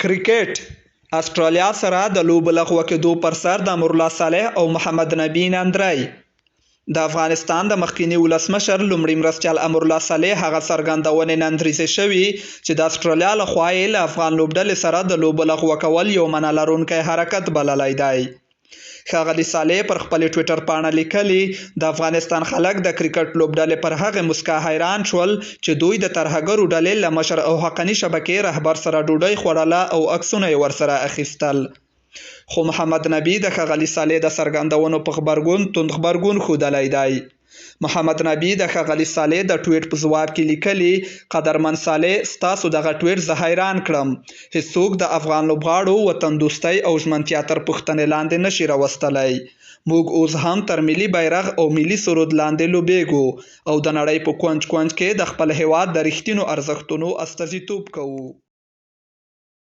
کرکټ استرالیا سره د لوبو لغوه کېدو پر سر د امرالله صالح او محمد نبي ناندری. د افغانستان د مخکینی ولسمشر لومړي مرستیال امرالله صالح هغه څرګندونې نندریزې شوي چې د استرالیا لخوا یې له افغان لوبډلې سره د لوبو لغوه کول یو معنا لرونکی حرکت بللی دی. ښاغلي صالح پر خپل ټویټر پاڼه لیکلي د افغانستان خلک د کرکټ لوبډلې پر هغې مسکا حیران شول چې دوی د ترهګرو ډلې له مشر او حقني شبکې رهبر سره ډوډۍ خوړله او عکسونه یې ورسره اخیستل. خو محمد نبي د ښاغلي صالح د څرګندونو په غبرګون توند غبرګون ښودلی دی. محمد نبي د ښاغلي صالح د ټویټ په ځواب کې لیکلي قدرمن صالح ستاسو دغه ټویټ زه حیران کړم. هیڅوک د افغان لوبغاړو وطن دوستۍ او ژمنتیا تر پوښتنې لاندې نشي راوستلی. موږ اوس هم تر ملي بیرغ او ملي سرود لاندې لوبیږو او د نړۍ په کونج کونج کې د خپل هیواد د رښتینو ارزښتونو استازیتوب کوو.